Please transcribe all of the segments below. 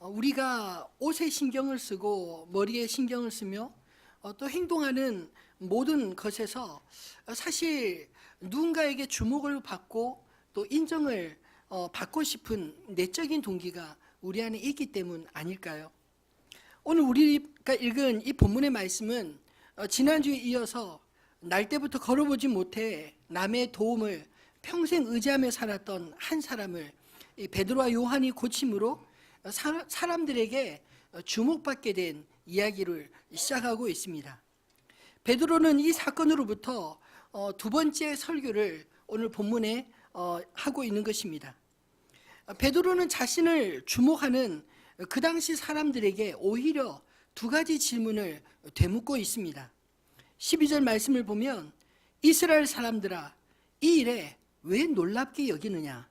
우리가 옷에 신경을 쓰고 머리에 신경을 쓰며 또 행동하는 모든 것에서 사실 누군가에게 주목을 받고 또 인정을 받고 싶은 내적인 동기가 우리 안에 있기 때문 아닐까요? 오늘 우리가 읽은 이 본문의 말씀은 지난주에 이어서 날 때부터 걸어보지 못해 남의 도움을 평생 의지하며 살았던 한 사람을 베드로와 요한이 고침으로 사람들에게 주목받게 된 이야기를 시작하고 있습니다. 베드로는 이 사건으로부터 두 번째 설교를 오늘 본문에 하고 있는 것입니다. 베드로는 자신을 주목하는 그 당시 사람들에게 오히려 두 가지 질문을 되묻고 있습니다. 12절 말씀을 보면 이스라엘 사람들아 이 일에 왜 놀랍게 여기느냐?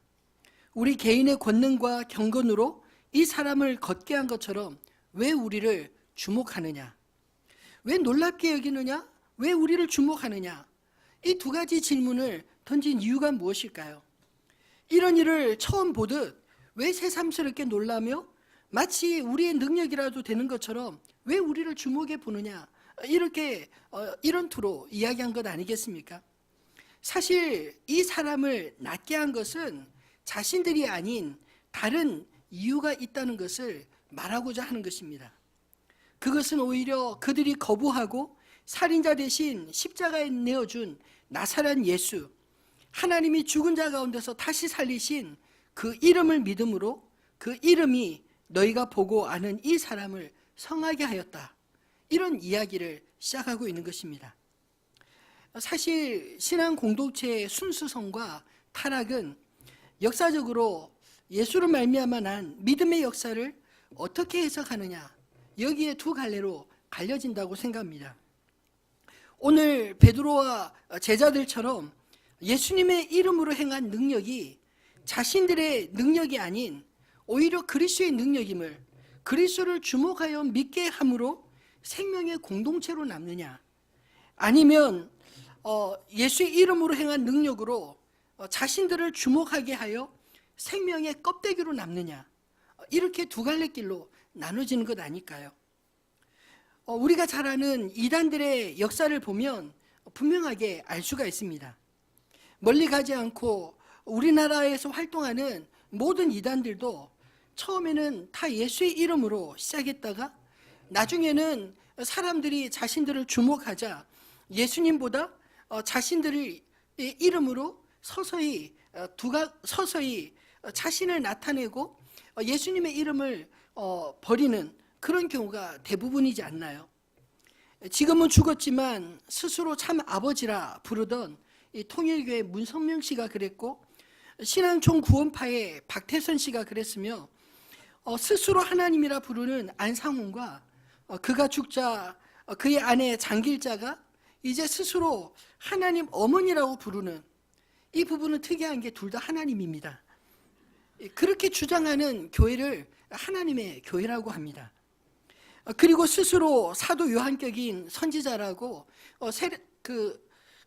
우리 개인의 권능과 경건으로 이 사람을 걷게 한 것처럼 왜 우리를 주목하느냐? 왜 놀랍게 여기느냐? 왜 우리를 주목하느냐? 이 두 가지 질문을 던진 이유가 무엇일까요? 이런 일을 처음 보듯 왜 새삼스럽게 놀라며 마치 우리의 능력이라도 되는 것처럼 왜 우리를 주목해 보느냐? 이렇게 이런 투로 이야기한 것 아니겠습니까? 사실 이 사람을 낫게 한 것은 자신들이 아닌 다른 이유가 있다는 것을 말하고자 하는 것입니다. 그것은 오히려 그들이 거부하고 살인자 대신 십자가에 내어준 나사렛 예수, 하나님이 죽은 자 가운데서 다시 살리신 그 이름을 믿음으로 그 이름이 너희가 보고 아는 이 사람을 성하게 하였다. 이런 이야기를 시작하고 있는 것입니다. 사실 신앙 공동체의 순수성과 타락은 역사적으로 예수를 말미암아 난 믿음의 역사를 어떻게 해석하느냐, 여기에 두 갈래로 갈려진다고 생각합니다. 오늘 베드로와 제자들처럼 예수님의 이름으로 행한 능력이 자신들의 능력이 아닌 오히려 그리스도의 능력임을, 그리스도를 주목하여 믿게 함으로 생명의 공동체로 남느냐, 아니면 예수의 이름으로 행한 능력으로 자신들을 주목하게 하여 생명의 껍데기로 남느냐, 이렇게 두 갈래 길로 나눠지는 것 아닐까요? 우리가 잘 아는 이단들의 역사를 보면 분명하게 알 수가 있습니다. 멀리 가지 않고 우리나라에서 활동하는 모든 이단들도 처음에는 다 예수의 이름으로 시작했다가 나중에는 사람들이 자신들을 주목하자 예수님보다 자신들의 이름으로 서서히 자신을 나타내고 예수님의 이름을 버리는 그런 경우가 대부분이지 않나요? 지금은 죽었지만 스스로 참 아버지라 부르던 통일교의 문성명 씨가 그랬고, 신앙총 구원파의 박태선 씨가 그랬으며, 스스로 하나님이라 부르는 안상훈과 그가 죽자 그의 아내 장길자가 이제 스스로 하나님 어머니라고 부르는, 이 부분은 특이한 게 둘 다 하나님입니다. 그렇게 주장하는 교회를 하나님의 교회라고 합니다. 그리고 스스로 사도 요한격인 선지자라고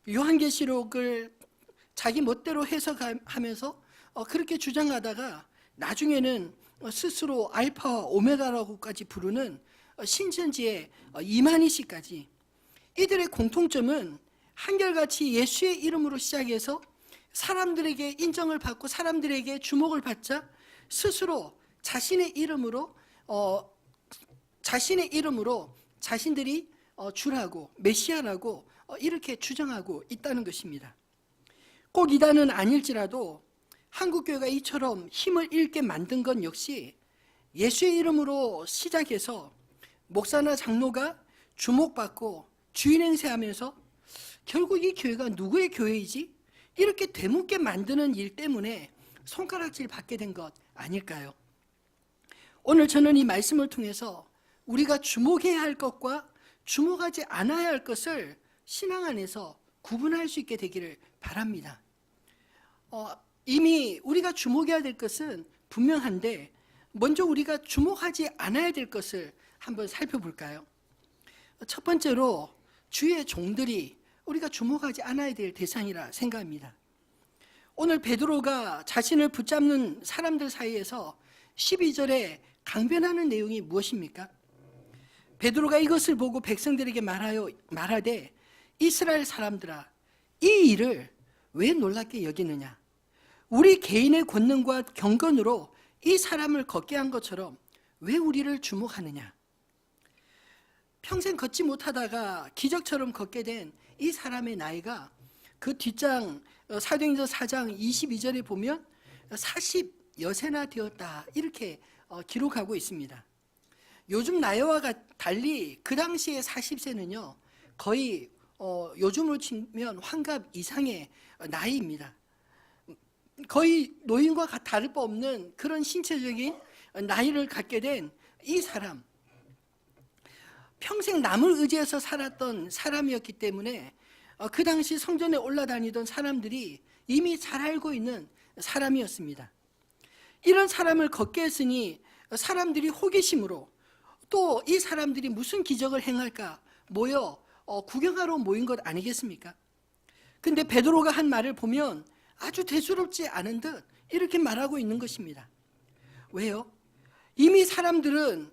요한계시록을 자기 멋대로 해석하면서 그렇게 주장하다가 나중에는 스스로 알파와 오메가라고까지 부르는 신천지의 이만희 씨까지, 이들의 공통점은 한결같이 예수의 이름으로 시작해서 사람들에게 인정을 받고 사람들에게 주목을 받자 스스로 자신의 이름으로 자신들이 주라고 메시아라고 이렇게 주장하고 있다는 것입니다. 꼭 이단은 아닐지라도 한국교회가 이처럼 힘을 잃게 만든 건 역시 예수의 이름으로 시작해서 목사나 장로가 주목받고 주인 행세하면서 결국 이 교회가 누구의 교회이지? 이렇게 되묻게 만드는 일 때문에 손가락질 받게 된 것 아닐까요? 오늘 저는 이 말씀을 통해서 우리가 주목해야 할 것과 주목하지 않아야 할 것을 신앙 안에서 구분할 수 있게 되기를 바랍니다. 이미 우리가 주목해야 될 것은 분명한데 먼저 우리가 주목하지 않아야 될 것을 한번 살펴볼까요? 첫 번째로 주의 종들이 우리가 주목하지 않아야 될 대상이라 생각합니다. 오늘 베드로가 자신을 붙잡는 사람들 사이에서 12절에 강변하는 내용이 무엇입니까? 베드로가 이것을 보고 백성들에게 말하되 이스라엘 사람들아, 이 일을 왜 놀랍게 여기느냐? 우리 개인의 권능과 경건으로 이 사람을 걷게 한 것처럼 왜 우리를 주목하느냐? 평생 걷지 못하다가 기적처럼 걷게 된 이 사람의 나이가 그 뒷장 사도행전 4장 22절에 보면 40여세나 되었다, 이렇게 기록하고 있습니다. 요즘 나이와 달리 그 당시의 40세는요 거의 요즘으로 치면 환갑 이상의 나이입니다. 거의 노인과 다를 바 없는 그런 신체적인 나이를 갖게 된 이 사람, 평생 남을 의지해서 살았던 사람이었기 때문에 그 당시 성전에 올라다니던 사람들이 이미 잘 알고 있는 사람이었습니다. 이런 사람을 걷게 했으니 사람들이 호기심으로 또 이 사람들이 무슨 기적을 행할까 모여 구경하러 모인 것 아니겠습니까? 근데 베드로가 한 말을 보면 아주 대수롭지 않은 듯 이렇게 말하고 있는 것입니다. 왜요? 이미 사람들은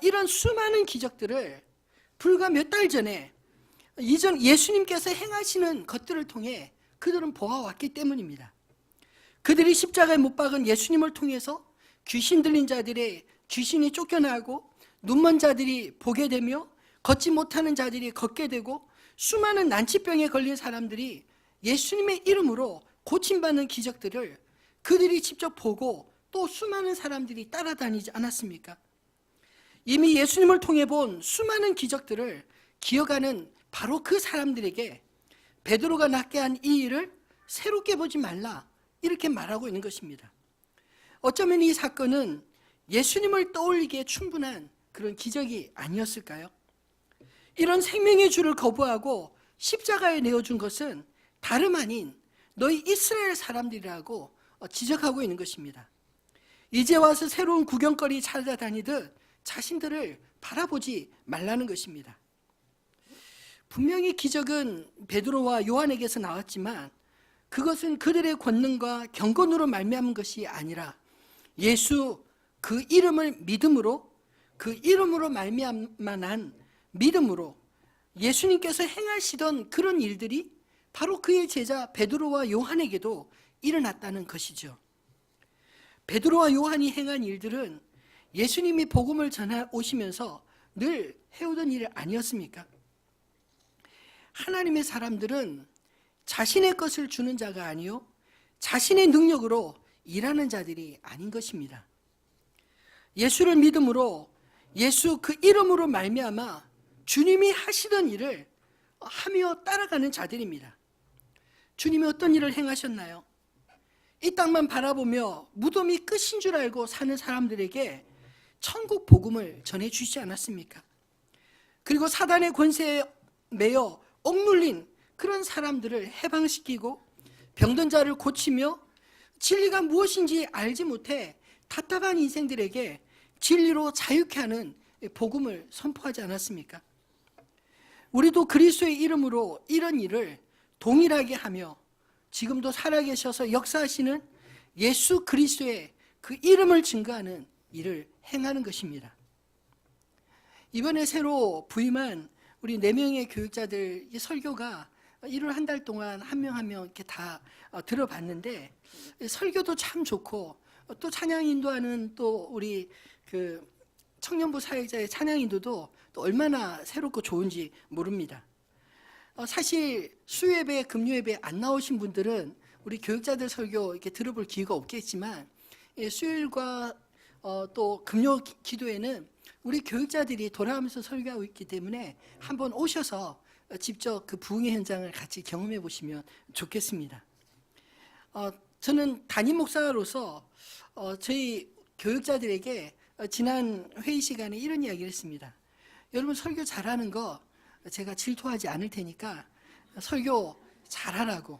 이런 수많은 기적들을 불과 몇 달 전에 이전 예수님께서 행하시는 것들을 통해 그들은 보아왔기 때문입니다. 그들이 십자가에 못 박은 예수님을 통해서 귀신 들린 자들의 귀신이 쫓겨나고 눈먼 자들이 보게 되며 걷지 못하는 자들이 걷게 되고 수많은 난치병에 걸린 사람들이 예수님의 이름으로 고침받는 기적들을 그들이 직접 보고 또 수많은 사람들이 따라다니지 않았습니까? 이미 예수님을 통해 본 수많은 기적들을 기억하는 바로 그 사람들에게 베드로가 낫게 한 이 일을 새롭게 보지 말라, 이렇게 말하고 있는 것입니다. 어쩌면 이 사건은 예수님을 떠올리기에 충분한 그런 기적이 아니었을까요? 이런 생명의 주를 거부하고 십자가에 내어준 것은 다름 아닌 너희 이스라엘 사람들이라고 지적하고 있는 것입니다. 이제 와서 새로운 구경거리 찾아다니듯 자신들을 바라보지 말라는 것입니다. 분명히 기적은 베드로와 요한에게서 나왔지만 그것은 그들의 권능과 경건으로 말미암은 것이 아니라 예수 그 이름을 믿음으로, 그 이름으로 말미암만한 믿음으로 예수님께서 행하시던 그런 일들이 바로 그의 제자 베드로와 요한에게도 일어났다는 것이죠. 베드로와 요한이 행한 일들은 예수님이 복음을 전해 오시면서 늘 해오던 일 아니었습니까? 하나님의 사람들은 자신의 것을 주는 자가 아니요 자신의 능력으로 일하는 자들이 아닌 것입니다. 예수를 믿음으로 예수 그 이름으로 말미암아 주님이 하시던 일을 하며 따라가는 자들입니다. 주님이 어떤 일을 행하셨나요? 이 땅만 바라보며 무덤이 끝인 줄 알고 사는 사람들에게 천국 복음을 전해주시지 않았습니까? 그리고 사단의 권세에 매여 억눌린 그런 사람들을 해방시키고 병든 자를 고치며 진리가 무엇인지 알지 못해 답답한 인생들에게 진리로 자유케 하는 복음을 선포하지 않았습니까? 우리도 그리스도의 이름으로 이런 일을 동일하게 하며 지금도 살아계셔서 역사하시는 예수 그리스도의 그 이름을 증거하는 일을 행하는 것입니다. 이번에 새로 부임한 우리 4명의 교육자들 설교가 1월 한 달 동안 한 명 한 명 이렇게 다 들어봤는데 설교도 참 좋고 또 찬양 인도하는 또 우리 그 청년부 사역자의 찬양 인도도 또 얼마나 새롭고 좋은지 모릅니다. 사실 수요예배, 금요예배 안 나오신 분들은 우리 교육자들 설교 이렇게 들어볼 기회가 없겠지만 수요일과 또 금요 기도에는 우리 교육자들이 돌아가면서 설교하고 있기 때문에 한번 오셔서 직접 그 부흥의 현장을 같이 경험해 보시면 좋겠습니다. 저는 담임 목사로서 저희 교육자들에게 지난 회의 시간에 이런 이야기를 했습니다. 여러분 설교 잘하는 거 제가 질투하지 않을 테니까 설교 잘하라고,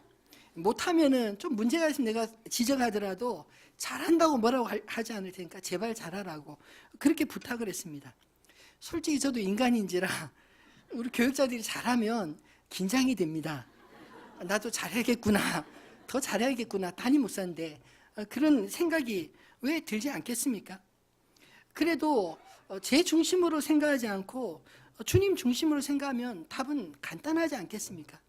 못하면은 좀 문제가 있으면 내가 지적하더라도 잘한다고 뭐라고 하지 않을 테니까 제발 잘하라고 그렇게 부탁을 했습니다. 솔직히 저도 인간인지라 우리 교육자들이 잘하면 긴장이 됩니다. 나도 잘해야겠구나, 더 잘해야겠구나, 담임 목사인데 그런 생각이 왜 들지 않겠습니까? 그래도 제 중심으로 생각하지 않고 주님 중심으로 생각하면 답은 간단하지 않겠습니까?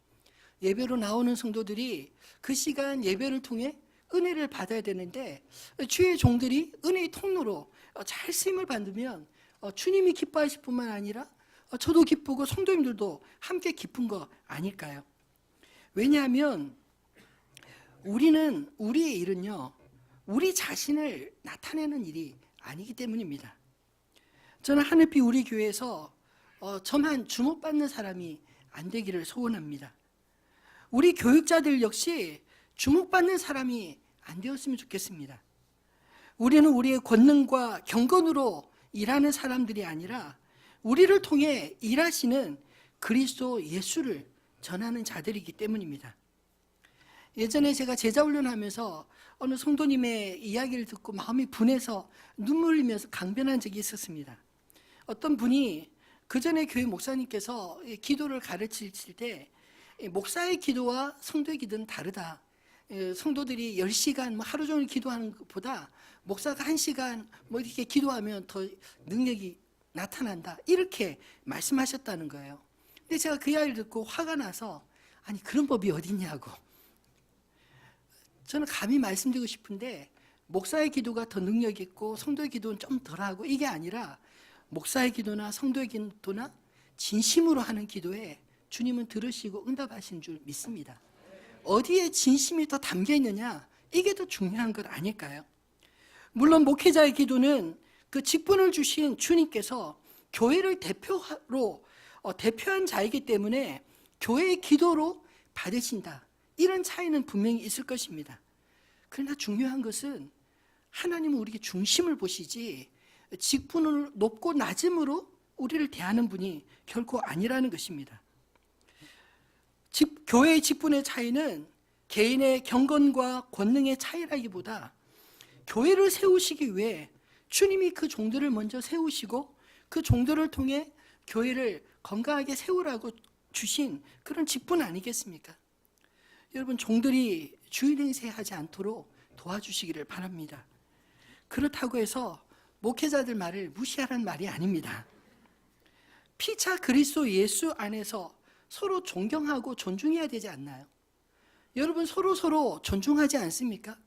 예배로 나오는 성도들이 그 시간 예배를 통해 은혜를 받아야 되는데 주의 종들이 은혜의 통로로 잘 쓰임을 받으면 주님이 기뻐하실 뿐만 아니라 저도 기쁘고 성도님들도 함께 기쁜 거 아닐까요? 왜냐하면 우리는 우리의 일은요, 우리 자신을 나타내는 일이 아니기 때문입니다. 저는 하늘빛 우리 교회에서 저만 주목받는 사람이 안 되기를 소원합니다. 우리 교육자들 역시 주목받는 사람이 안 되었으면 좋겠습니다. 우리는 우리의 권능과 경건으로 일하는 사람들이 아니라 우리를 통해 일하시는 그리스도 예수를 전하는 자들이기 때문입니다. 예전에 제가 제자훈련하면서 어느 성도님의 이야기를 듣고 마음이 분해서 눈물 흘리면서 강변한 적이 있었습니다. 어떤 분이 그 전에 교회 목사님께서 기도를 가르칠 때 목사의 기도와 성도의 기도는 다르다. 성도들이 10시간 하루 종일 기도하는 것보다 목사가 1시간 이렇게 기도하면 더 능력이 나타난다. 이렇게 말씀하셨다는 거예요. 근데 제가 그 이야기를 듣고 화가 나서 아니 그런 법이 어딨냐고. 저는 감히 말씀드리고 싶은데 목사의 기도가 더 능력 있고 성도의 기도는 좀 덜하고 이게 아니라 목사의 기도나 성도의 기도나 진심으로 하는 기도에 주님은 들으시고 응답하신 줄 믿습니다. 어디에 진심이 더 담겨 있느냐, 이게 더 중요한 것 아닐까요? 물론 목회자의 기도는 그 직분을 주신 주님께서 교회를 대표한 자이기 때문에 교회의 기도로 받으신다. 이런 차이는 분명히 있을 것입니다. 그러나 중요한 것은 하나님은 우리의 중심을 보시지 직분을 높고 낮음으로 우리를 대하는 분이 결코 아니라는 것입니다. 교회의 직분의 차이는 개인의 경건과 권능의 차이라기보다 교회를 세우시기 위해 주님이 그 종들을 먼저 세우시고 그 종들을 통해 교회를 건강하게 세우라고 주신 그런 직분 아니겠습니까? 여러분, 종들이 주인 행세하지 않도록 도와주시기를 바랍니다. 그렇다고 해서 목회자들 말을 무시하라는 말이 아닙니다. 피차 그리스도 예수 안에서 서로 존경하고 존중해야 되지 않나요? 여러분, 서로 존중하지 않습니까?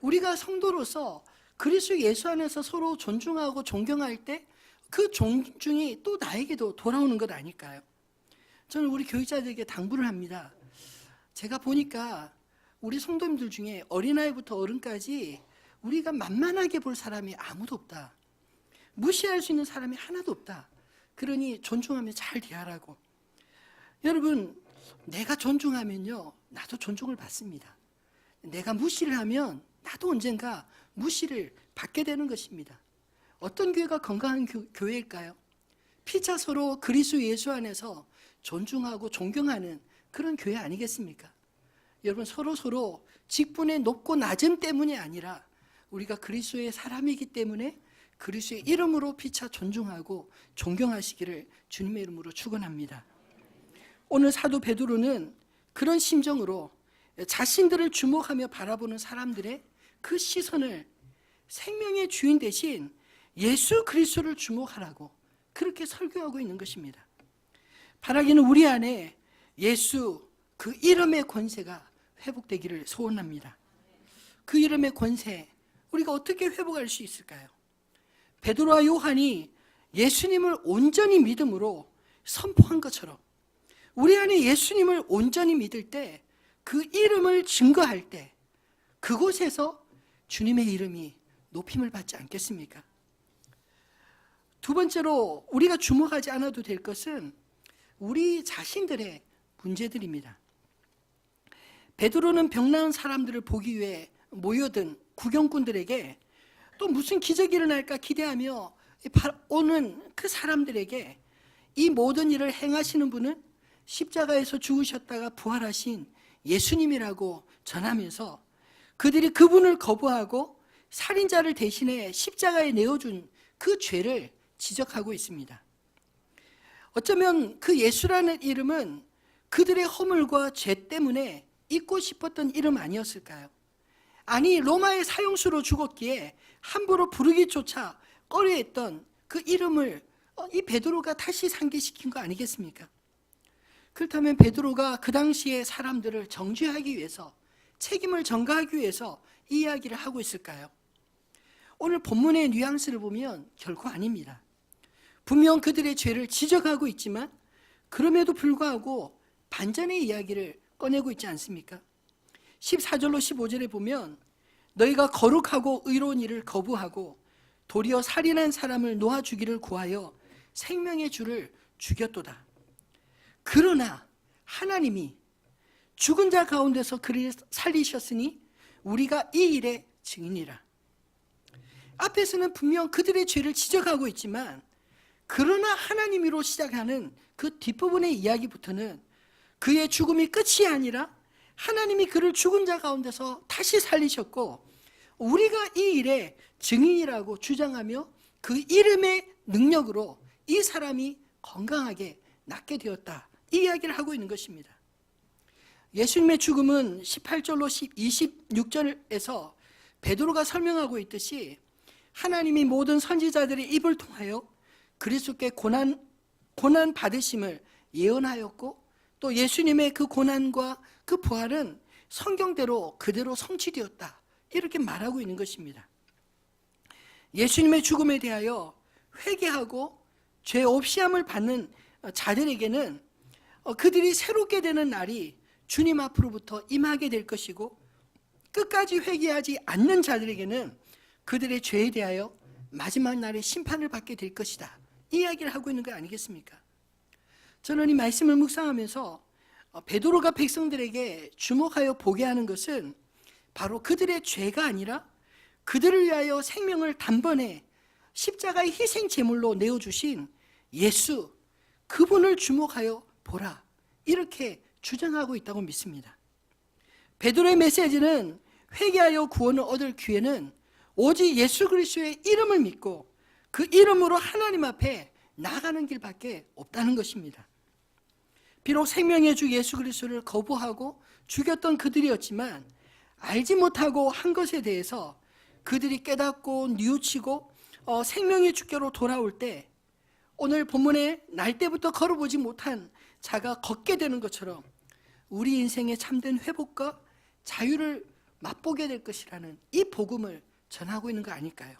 우리가 성도로서 그리스도 예수 안에서 서로 존중하고 존경할 때 그 존중이 또 나에게도 돌아오는 것 아닐까요? 저는 우리 교육자들에게 당부를 합니다. 제가 보니까 우리 성도님들 중에 어린아이부터 어른까지 우리가 만만하게 볼 사람이 아무도 없다. 무시할 수 있는 사람이 하나도 없다. 그러니 존중하며 잘 대하라고. 여러분, 내가 존중하면요, 나도 존중을 받습니다. 내가 무시를 하면 나도 언젠가 무시를 받게 되는 것입니다. 어떤 교회가 건강한 교회일까요? 피차 서로 그리스도 예수 안에서 존중하고 존경하는 그런 교회 아니겠습니까? 여러분, 서로 직분의 높고 낮음 때문이 아니라 우리가 그리스도의 사람이기 때문에 그리스도의 이름으로 피차 존중하고 존경하시기를 주님의 이름으로 축원합니다. 오늘 사도 베드로는 그런 심정으로 자신들을 주목하며 바라보는 사람들의 그 시선을 생명의 주인 대신 예수 그리스도를 주목하라고 그렇게 설교하고 있는 것입니다. 바라기는 우리 안에 예수 그 이름의 권세가 회복되기를 소원합니다. 그 이름의 권세, 우리가 어떻게 회복할 수 있을까요? 베드로와 요한이 예수님을 온전히 믿음으로 선포한 것처럼 우리 안에 예수님을 온전히 믿을 때, 그 이름을 증거할 때 그곳에서 주님의 이름이 높임을 받지 않겠습니까? 두 번째로 우리가 주목하지 않아도 될 것은 우리 자신들의 문제들입니다. 베드로는 병 나은 사람들을 보기 위해 모여든 구경꾼들에게 또 무슨 기적이 일어날까 기대하며 오는 그 사람들에게 이 모든 일을 행하시는 분은 십자가에서 죽으셨다가 부활하신 예수님이라고 전하면서 그들이 그분을 거부하고 살인자를 대신해 십자가에 내어준 그 죄를 지적하고 있습니다. 어쩌면 그 예수라는 이름은 그들의 허물과 죄 때문에 잊고 싶었던 이름 아니었을까요? 아니, 로마의 사형수로 죽었기에 함부로 부르기조차 꺼려했던 그 이름을 이 베드로가 다시 상기시킨 거 아니겠습니까? 그렇다면 베드로가 그 당시에 사람들을 정죄하기 위해서, 책임을 전가하기 위해서 이 이야기를 하고 있을까요? 오늘 본문의 뉘앙스를 보면 결코 아닙니다. 분명 그들의 죄를 지적하고 있지만 그럼에도 불구하고 반전의 이야기를 꺼내고 있지 않습니까? 14절로 15절에 보면 너희가 거룩하고 의로운 일을 거부하고 도리어 살인한 사람을 놓아 주기를 구하여 생명의 주를 죽였도다. 그러나 하나님이 죽은 자 가운데서 그를 살리셨으니 우리가 이 일의 증인이라. 앞에서는 분명 그들의 죄를 지적하고 있지만 그러나 하나님으로 시작하는 그 뒷부분의 이야기부터는 그의 죽음이 끝이 아니라 하나님이 그를 죽은 자 가운데서 다시 살리셨고 우리가 이 일의 증인이라고 주장하며 그 이름의 능력으로 이 사람이 건강하게 낫게 되었다, 이 이야기를 하고 있는 것입니다. 예수님의 죽음은 18절로 26절에서 베드로가 설명하고 있듯이 하나님이 모든 선지자들의 입을 통하여 그리스도께 고난 받으심을 예언하였고 또 예수님의 그 고난과 그 부활은 성경대로 그대로 성취되었다, 이렇게 말하고 있는 것입니다. 예수님의 죽음에 대하여 회개하고 죄 없이함을 받는 자들에게는 그들이 새롭게 되는 날이 주님 앞으로부터 임하게 될 것이고 끝까지 회개하지 않는 자들에게는 그들의 죄에 대하여 마지막 날에 심판을 받게 될 것이다, 이 이야기를 하고 있는 거 아니겠습니까? 저는 이 말씀을 묵상하면서 베드로가 백성들에게 주목하여 보게 하는 것은 바로 그들의 죄가 아니라 그들을 위하여 생명을 단번에 십자가의 희생 제물로 내어주신 예수, 그분을 주목하여 보라, 이렇게 주장하고 있다고 믿습니다. 베드로의 메시지는 회개하여 구원을 얻을 기회는 오직 예수 그리스도의 이름을 믿고 그 이름으로 하나님 앞에 나아가는 길밖에 없다는 것입니다. 비록 생명의 주 예수 그리스도를 거부하고 죽였던 그들이었지만 알지 못하고 한 것에 대해서 그들이 깨닫고 뉘우치고 생명의 주께로 돌아올 때 오늘 본문에 날 때부터 걸어보지 못한 자가 걷게 되는 것처럼 우리 인생의 참된 회복과 자유를 맛보게 될 것이라는 이 복음을 전하고 있는 거 아닐까요?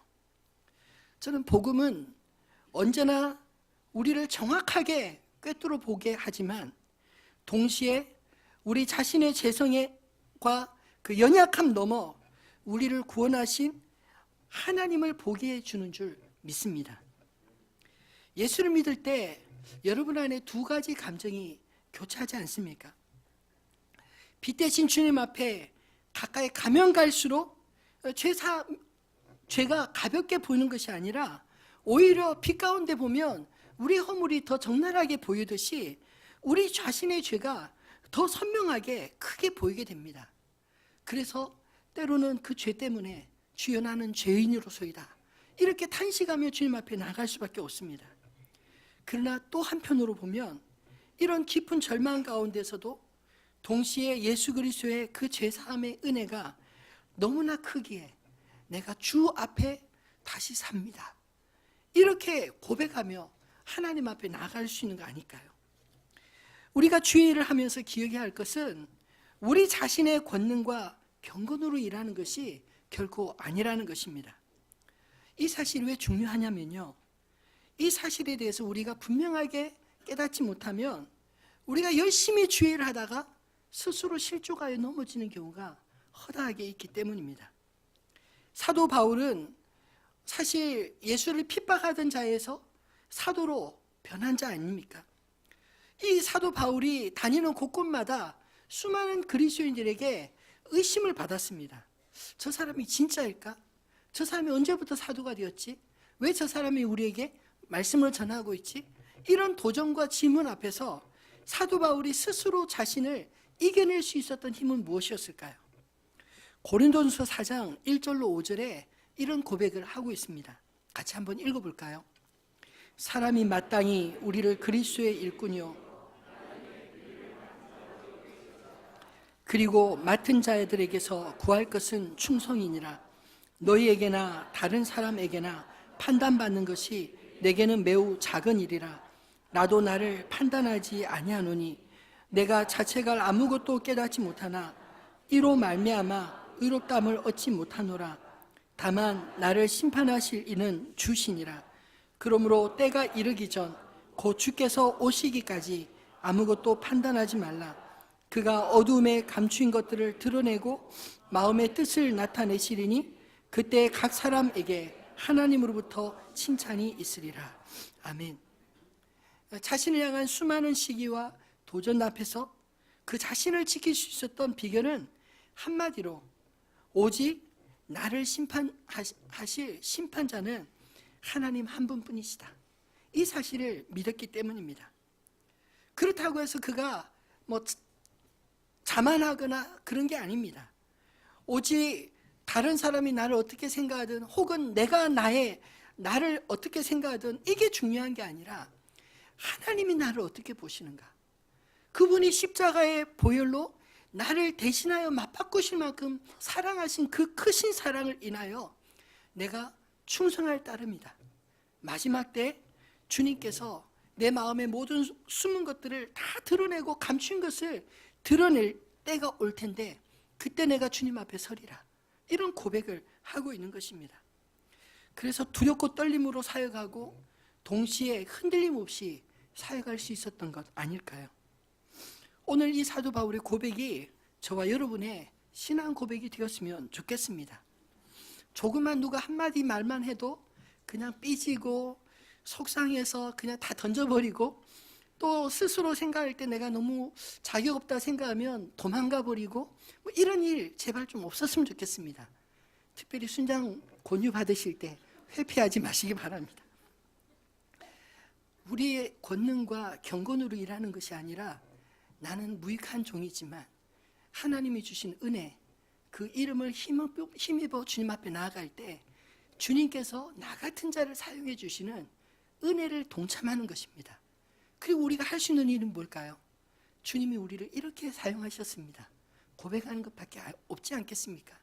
저는 복음은 언제나 우리를 정확하게 꿰뚫어 보게 하지만 동시에 우리 자신의 죄성과 그 연약함 넘어 우리를 구원하신 하나님을 보게 해주는 줄 믿습니다. 예수를 믿을 때 여러분 안에 두 가지 감정이 교차하지 않습니까? 빛 대신 주님 앞에 가까이 가면 갈수록 죄가 가볍게 보이는 것이 아니라 오히려 빛 가운데 보면 우리 허물이 더 적나라하게 보이듯이 우리 자신의 죄가 더 선명하게 크게 보이게 됩니다. 그래서 때로는 그 죄 때문에 주여 나는 죄인으로소이다, 이렇게 탄식하며 주님 앞에 나갈 수밖에 없습니다. 그러나 또 한편으로 보면 이런 깊은 절망 가운데서도 동시에 예수 그리스도의 그 죄사함의 은혜가 너무나 크기에 내가 주 앞에 다시 삽니다, 이렇게 고백하며 하나님 앞에 나아갈 수 있는 거 아닐까요? 우리가 주의 일을 하면서 기억해야 할 것은 우리 자신의 권능과 경건으로 일하는 것이 결코 아니라는 것입니다. 이 사실이 왜 중요하냐면요, 이 사실에 대해서 우리가 분명하게 깨닫지 못하면 우리가 열심히 주의 일을 하다가 스스로 실족하여 넘어지는 경우가 허다하게 있기 때문입니다. 사도 바울은 사실 예수를 핍박하던 자에서 사도로 변한 자 아닙니까? 이 사도 바울이 다니는 곳곳마다 수많은 그리스도인들에게 의심을 받았습니다. 저 사람이 진짜일까? 저 사람이 언제부터 사도가 되었지? 왜 저 사람이 우리에게 말씀을 전하고 있지? 이런 도전과 질문 앞에서 사도 바울이 스스로 자신을 이겨낼 수 있었던 힘은 무엇이었을까요? 고린도전서 4장 1절로 5절에 이런 고백을 하고 있습니다. 같이 한번 읽어볼까요? 사람이 마땅히 우리를 그리스도의 일꾼이요 그리고 맡은 자들에게서 구할 것은 충성이니라. 너희에게나 다른 사람에게나 판단받는 것이 내게는 매우 작은 일이라. 나도 나를 판단하지 아니하노니 내가 자체가 아무것도 깨닫지 못하나 이로 말미암아 의롭다함을 얻지 못하노라. 다만 나를 심판하실 이는 주시니라. 그러므로 때가 이르기 전 곧 주께서 오시기까지 아무것도 판단하지 말라. 그가 어두움에 감추인 것들을 드러내고 마음의 뜻을 나타내시리니 그때 각 사람에게 하나님으로부터 칭찬이 있으리라. 아멘. 자신을 향한 수많은 시기와 도전 앞에서 그 자신을 지킬 수 있었던 비결은 한마디로 오직 나를 심판하실 심판자는 하나님 한 분뿐이시다. 이 사실을 믿었기 때문입니다. 그렇다고 해서 그가 자만하거나 그런 게 아닙니다. 오직 다른 사람이 나를 어떻게 생각하든 혹은 내가 나를 어떻게 생각하든 이게 중요한 게 아니라 하나님이 나를 어떻게 보시는가. 그분이 십자가의 보혈로 나를 대신하여 맞바꾸실 만큼 사랑하신 그 크신 사랑을 인하여 내가 충성할 따름이다. 마지막 때 주님께서 내 마음의 모든 숨은 것들을 다 드러내고 감춘 것을 드러낼 때가 올 텐데 그때 내가 주님 앞에 서리라. 이런 고백을 하고 있는 것입니다. 그래서 두렵고 떨림으로 사역하고 동시에 흔들림 없이 사역할 수 있었던 것 아닐까요? 오늘 이 사도 바울의 고백이 저와 여러분의 신앙 고백이 되었으면 좋겠습니다. 조금만 누가 한마디 말만 해도 그냥 삐지고 속상해서 그냥 다 던져버리고 또 스스로 생각할 때 내가 너무 자격 없다 생각하면 도망가 버리고 이런 일 제발 좀 없었으면 좋겠습니다. 특별히 순장 권유 받으실 때 회피하지 마시기 바랍니다. 우리의 권능과 경건으로 일하는 것이 아니라 나는 무익한 종이지만 하나님이 주신 은혜, 그 이름을 힘입어 주님 앞에 나아갈 때 주님께서 나 같은 자를 사용해 주시는 은혜를 동참하는 것입니다. 그리고 우리가 할 수 있는 일은 뭘까요? 주님이 우리를 이렇게 사용하셨습니다. 고백하는 것밖에 없지 않겠습니까?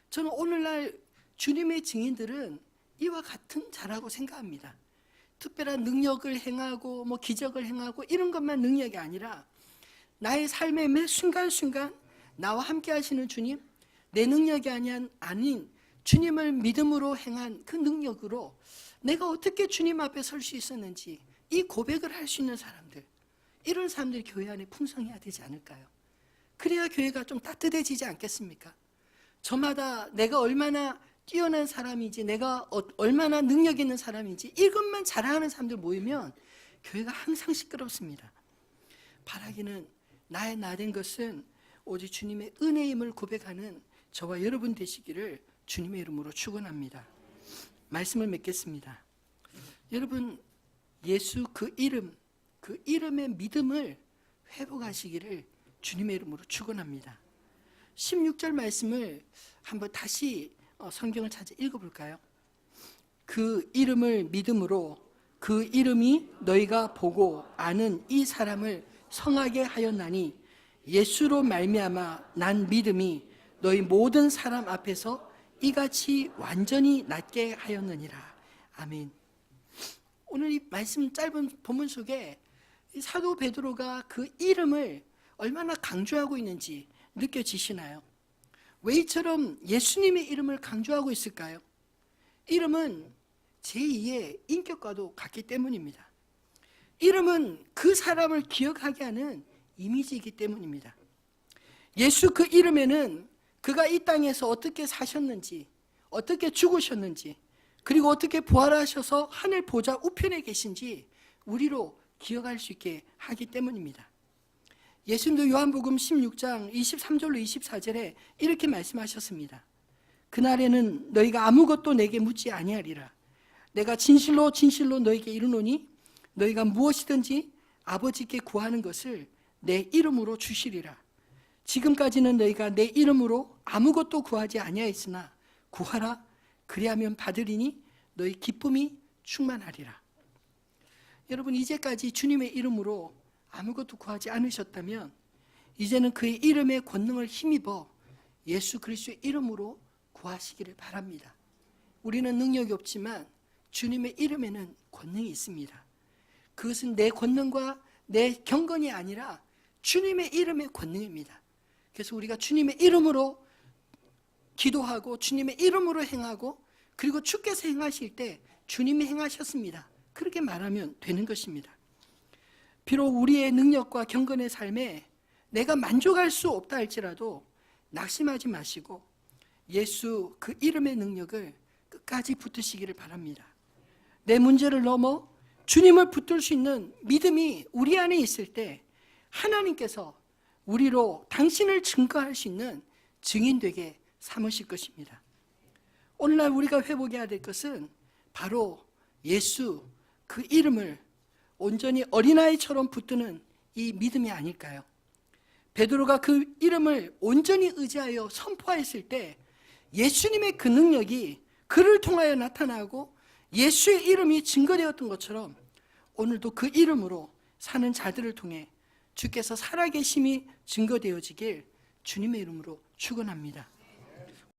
저는 오늘날 주님의 증인들은 이와 같은 자라고 생각합니다. 특별한 능력을 행하고 기적을 행하고 이런 것만 능력이 아니라 나의 삶의 매 순간순간 나와 함께 하시는 주님, 내 능력이 아닌 주님을 믿음으로 행한 그 능력으로 내가 어떻게 주님 앞에 설 수 있었는지 이 고백을 할 수 있는 사람들, 이런 사람들이 교회 안에 풍성해야 되지 않을까요? 그래야 교회가 좀 따뜻해지지 않겠습니까? 저마다 내가 얼마나 뛰어난 사람인지, 내가 얼마나 능력 있는 사람인지 이것만 자랑하는 사람들 모이면 교회가 항상 시끄럽습니다. 바라기는 나의 나된 것은 오직 주님의 은혜임을 고백하는 저와 여러분 되시기를 주님의 이름으로 축원합니다. 말씀을 맺겠습니다. 여러분, 예수 그 이름의 믿음을 회복하시기를 주님의 이름으로 축원합니다. 16절 말씀을 한번 다시 성경을 찾아 읽어볼까요? 그 이름을 믿음으로 그 이름이 너희가 보고 아는 이 사람을 성하게 하였나니 예수로 말미암아 난 믿음이 너희 모든 사람 앞에서 이같이 완전히 낫게 하였느니라. 아멘. 오늘 이 말씀 짧은 본문 속에 사도 베드로가 그 이름을 얼마나 강조하고 있는지 느껴지시나요? 왜 이처럼 예수님의 이름을 강조하고 있을까요? 이름은 제2의 인격과도 같기 때문입니다. 이름은 그 사람을 기억하게 하는 이미지이기 때문입니다. 예수 그 이름에는 그가 이 땅에서 어떻게 사셨는지, 어떻게 죽으셨는지, 그리고 어떻게 부활하셔서 하늘 보좌 우편에 계신지 우리로 기억할 수 있게 하기 때문입니다. 예수님도 요한복음 16장 23절로 24절에 이렇게 말씀하셨습니다. 그날에는 너희가 아무것도 내게 묻지 아니하리라. 내가 진실로 진실로 너희에게 이르노니 너희가 무엇이든지 아버지께 구하는 것을 내 이름으로 주시리라. 지금까지는 너희가 내 이름으로 아무것도 구하지 아니하였으나 구하라. 그리하면 받으리니 너희 기쁨이 충만하리라. 여러분, 이제까지 주님의 이름으로 아무것도 구하지 않으셨다면 이제는 그의 이름의 권능을 힘입어 예수 그리스도의 이름으로 구하시기를 바랍니다. 우리는 능력이 없지만 주님의 이름에는 권능이 있습니다. 그것은 내 권능과 내 경건이 아니라 주님의 이름의 권능입니다. 그래서 우리가 주님의 이름으로 기도하고 주님의 이름으로 행하고 그리고 주께서 행하실 때 주님이 행하셨습니다. 그렇게 말하면 되는 것입니다. 비록 우리의 능력과 경건의 삶에 내가 만족할 수 없다 할지라도 낙심하지 마시고 예수 그 이름의 능력을 끝까지 붙드시기를 바랍니다. 내 문제를 넘어 주님을 붙들 수 있는 믿음이 우리 안에 있을 때 하나님께서 우리로 당신을 증거할 수 있는 증인 되게 삼으실 것입니다. 오늘날 우리가 회복해야 될 것은 바로 예수 그 이름을 온전히 어린아이처럼 붙드는 이 믿음이 아닐까요? 베드로가 그 이름을 온전히 의지하여 선포했을 때 예수님의 그 능력이 그를 통하여 나타나고 예수의 이름이 증거되었던 것처럼 오늘도 그 이름으로 사는 자들을 통해 주께서 살아계심이 증거되어지길 주님의 이름으로 축원합니다.